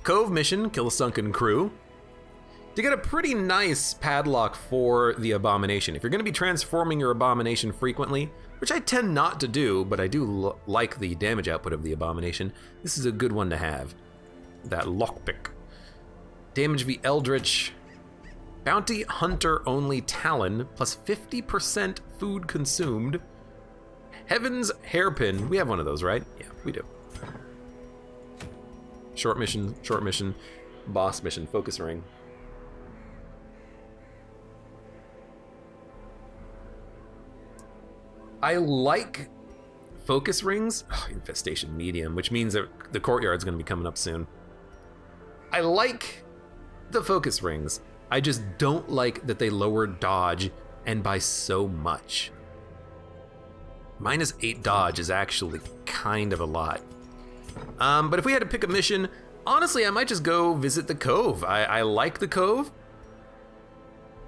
Cove mission, kill a sunken crew. To get a pretty nice padlock for the abomination. If you're gonna be transforming your abomination frequently, which I tend not to do, but I do like the damage output of the abomination, this is a good one to have. That lockpick. Damage v eldritch. Bounty hunter only talon, plus 50% food consumed. Heaven's hairpin, we have one of those, right? Yeah, we do. Short mission, boss mission, focus ring. I like focus rings. Oh, infestation medium, which means that the courtyard's gonna be coming up soon. I like the focus rings. I just don't like that they lower dodge and by so much. Minus 8 dodge is actually kind of a lot. But if we had to pick a mission, honestly, I might just go visit the cove. I like the cove.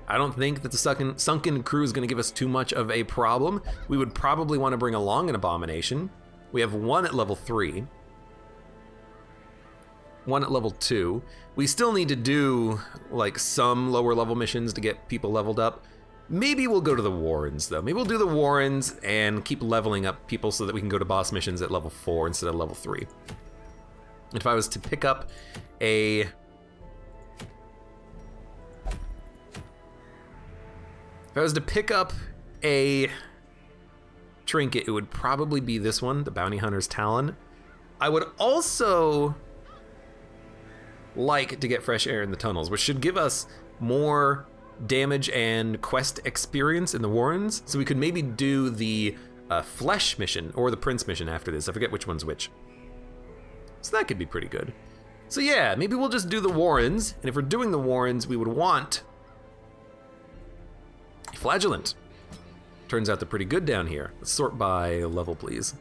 I don't think that the sunken crew is going to give us too much of a problem. We would probably want to bring along an abomination. We have one at level 3. One at level 2. We still need to do like some lower level missions to get people leveled up. Maybe we'll go to the Warrens though. Maybe we'll do the Warrens and keep leveling up people so that we can go to boss missions at level 4 instead of level 3. If I was to pick up a... If I was to pick up a trinket, it would probably be this one, the Bounty Hunter's Talon. I would also like to get fresh air in the tunnels, which should give us more damage and quest experience in the Warrens, so we could maybe do the Flesh mission or the Prince mission after this. I forget which one's which. So that could be pretty good. So yeah, maybe we'll just do the Warrens, and if we're doing the Warrens, we would want a Flagellant. Turns out they're pretty good down here. Let's sort by level, please.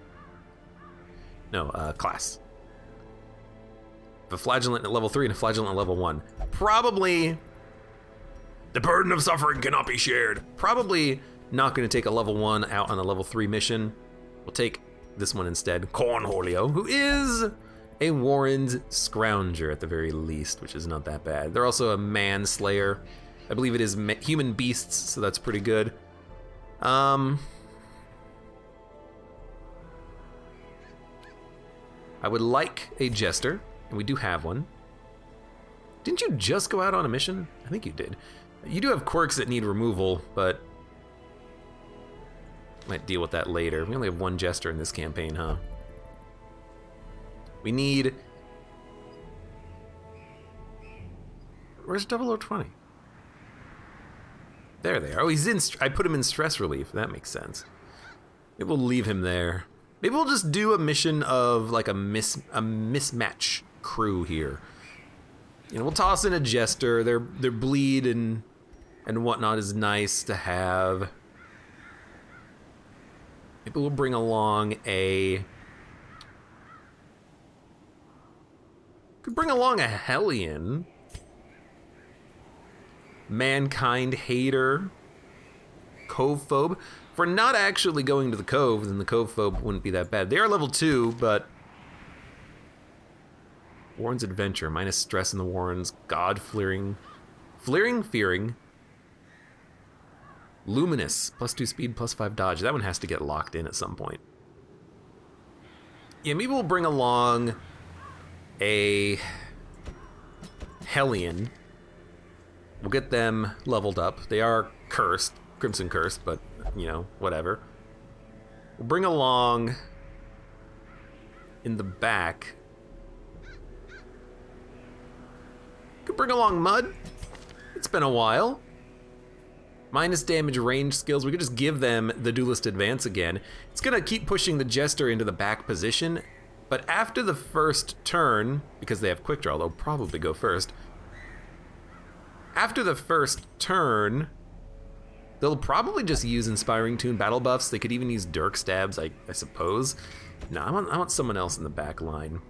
No, class. A Flagellant at level 3 and a Flagellant at level 1. Probably the burden of suffering cannot be shared. Probably not going to take a level 1 out on a level 3 mission. We'll take this one instead, Cornholio, who is a Warren's Scrounger at the very least, which is not that bad. They're also a Manslayer. I believe it is human beasts, so that's pretty good. I would like a Jester, and we do have one. Didn't you just go out on a mission? I think you did. You do have quirks that need removal, but might deal with that later. We only have one Jester in this campaign, huh? We need... Where's 0020? There they are. Oh, he's in... I put him in stress relief. That makes sense. Maybe we'll leave him there. Maybe we'll just do a mission of like a mismatch crew here. You know, we'll toss in a Jester. Their bleed and whatnot is nice to have. Maybe we'll bring along a... Could bring along a Hellion. Mankind Hater. Cove Phobe. If we're not actually going to the Cove, then the Cove Phobe wouldn't be that bad. They are level 2, but... Warren's Adventure, minus stress in the Warrens. God Fearing. Fearing. Luminous, plus 2 speed, plus 5 dodge. That one has to get locked in at some point. Yeah, maybe we'll bring along a Hellion. We'll get them leveled up. They are cursed, Crimson Cursed, but, you know, whatever. We'll bring along, in the back, could bring along Mud. It's been a while. Minus damage range skills. We could just give them the Duelist Advance again. It's gonna keep pushing the Jester into the back position, but after the first turn, because they have Quick Draw, they'll probably go first. After the first turn, they'll probably just use Inspiring Tune battle buffs. They could even use Dirk Stabs, I suppose. No, I want someone else in the back line.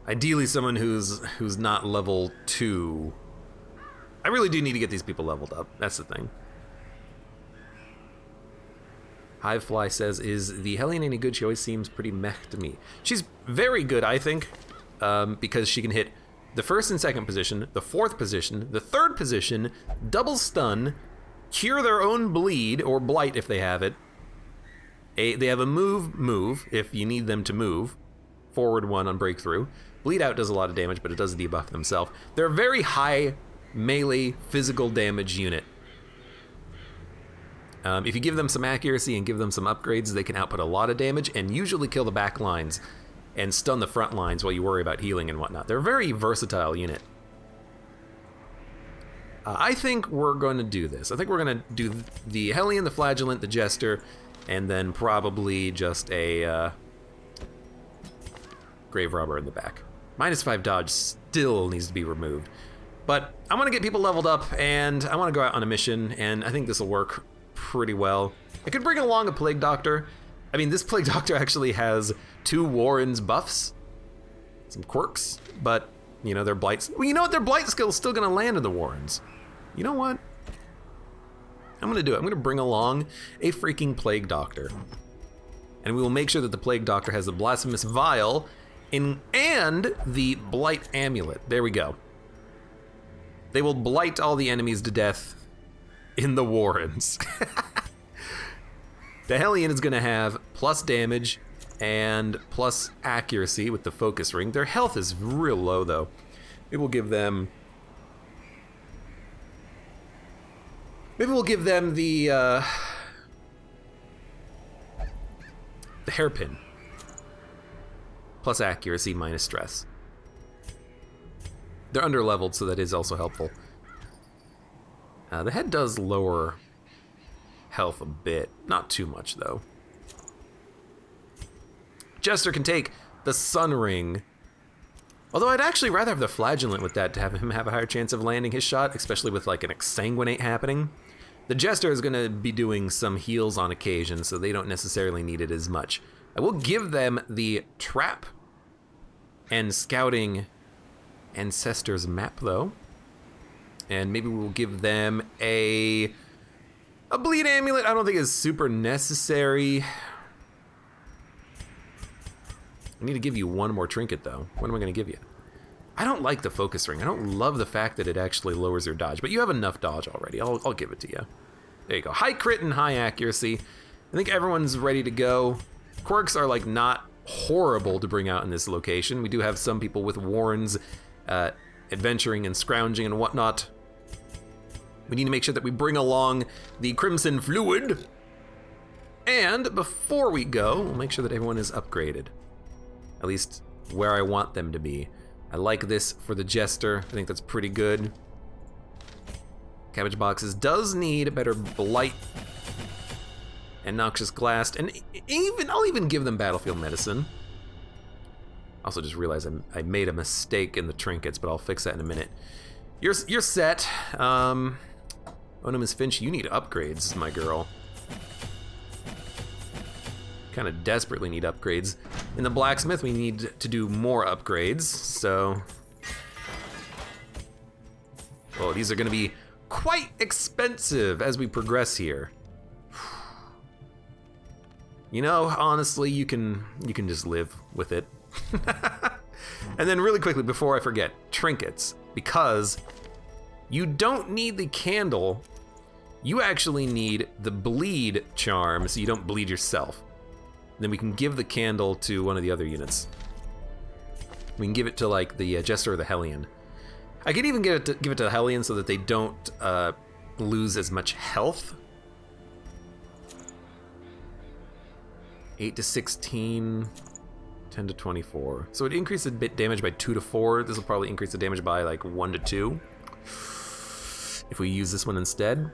Ideally someone who's not level 2. I really do need to get these people leveled up. That's the thing. Hivefly says, is the Hellion any good? She always seems pretty meh to me. She's very good, I think, because she can hit the first and second position, the fourth position, the third position, double stun, cure their own bleed, or blight if they have it. They have a move, if you need them to move. Forward 1 on breakthrough. Bleed out does a lot of damage, but it does debuff themselves. They're a very high melee physical damage unit. If you give them some accuracy and give them some upgrades, they can output a lot of damage and usually kill the back lines and stun the front lines while you worry about healing and whatnot. They're a very versatile unit. I think we're going to do this. I think we're going to do the Hellion, the Flagellant, the Jester, and then probably just a Grave Robber in the back. -5 dodge still needs to be removed. But I want to get people leveled up, and I want to go out on a mission, and I think this will work pretty well. I could bring along a Plague Doctor. I mean, this Plague Doctor actually has 2 Warren's buffs, some quirks, but, you know, their Blight... Well, you know what? Their Blight skill is still going to land in the Warrens. You know what? I'm going to do it. I'm going to bring along a freaking Plague Doctor. And we will make sure that the Plague Doctor has the Blasphemous Vial and the Blight Amulet. There we go. They will blight all the enemies to death in the Warrens. The Hellion is going to have plus damage and plus accuracy with the focus ring. Their health is real low, though. Maybe we'll give them... Maybe we'll give them the hairpin. Plus accuracy, minus stress. They're under-leveled, so that is also helpful. The head does lower health a bit. Not too much, though. Jester can take the Sun Ring. Although I'd actually rather have the Flagellant with that to have him have a higher chance of landing his shot, especially with like an Exsanguinate happening. The Jester is going to be doing some heals on occasion, so they don't necessarily need it as much. I will give them the Trap and Scouting Ancestors map, though. And maybe we'll give them a Bleed Amulet. I don't think is super necessary. I need to give you one more trinket, though. What am I going to give you? I don't like the focus ring. I don't love the fact that it actually lowers your dodge, but you have enough dodge already. I'll give it to you. There you go. High crit and high accuracy. I think everyone's ready to go. Quirks are like not horrible to bring out in this location. We do have some people with Warrens adventuring and scrounging and whatnot. We need to make sure that we bring along the Crimson Fluid. And before we go, we'll make sure that everyone is upgraded. At least where I want them to be. I like this for the Jester. I think that's pretty good. Cabbage Boxes does need a better Blight and Noxious Blast, and I'll even give them Battlefield Medicine. Also just realized I made a mistake in the trinkets, but I'll fix that in a minute. You're set. Onimus Finch, you need upgrades, my girl. Kind of desperately need upgrades. In the Blacksmith, we need to do more upgrades, so... Oh, these are gonna be quite expensive as we progress here. You know, honestly, you can just live with it. And then really quickly, before I forget, trinkets. Because you don't need the candle, you actually need the bleed charm so you don't bleed yourself. Then we can give the candle to one of the other units. We can give it to like the Jester or the Hellion. I could even give it to the Hellion so that they don't lose as much health. 8 to 16, 10 to 24. So it increases the damage by 2 to 4. This will probably increase the damage by like 1 to 2. If we use this one instead.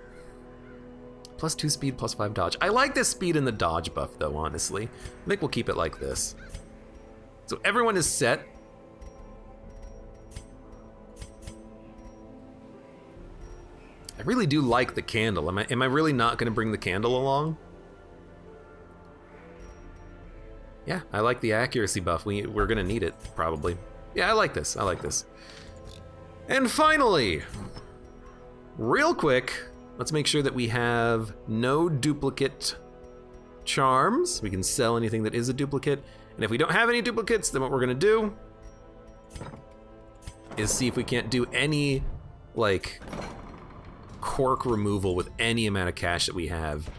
Plus 2 speed, plus 5 dodge. I like this speed and the dodge buff, though, honestly. I think we'll keep it like this. So everyone is set. I really do like the candle. Am I really not going to bring the candle along? Yeah, I like the accuracy buff. We're going to need it, probably. Yeah, I like this. I like this. And finally, real quick, let's make sure that we have no duplicate charms. We can sell anything that is a duplicate. And if we don't have any duplicates, then what we're gonna do is see if we can't do any, like, quirk removal with any amount of cash that we have.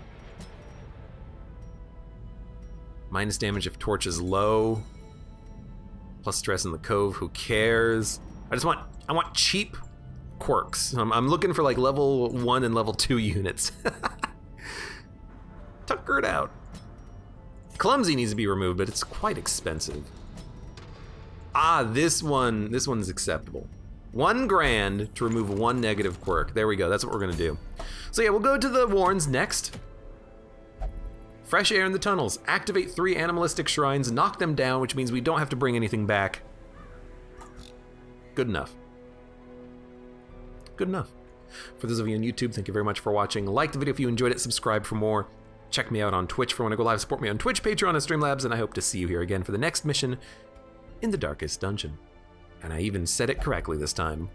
Minus damage if torch is low. Plus stress in the cove, who cares? I want cheap quirks. I'm looking for like level 1 and level 2 units. Tucker it out. Clumsy needs to be removed, but it's quite expensive. Ah, this one's acceptable. 1 grand to remove 1 negative quirk. There we go, that's what we're gonna do. So yeah, we'll go to the warrens next. Fresh air in the tunnels. Activate 3 animalistic shrines, knock them down, which means we don't have to bring anything back. Good enough. Good enough. For those of you on YouTube, thank you very much for watching. Like the video if you enjoyed it, subscribe for more. Check me out on Twitch for when I go live, support me on Twitch, Patreon, and Streamlabs, and I hope to see you here again for the next mission in the Darkest Dungeon. And I even said it correctly this time.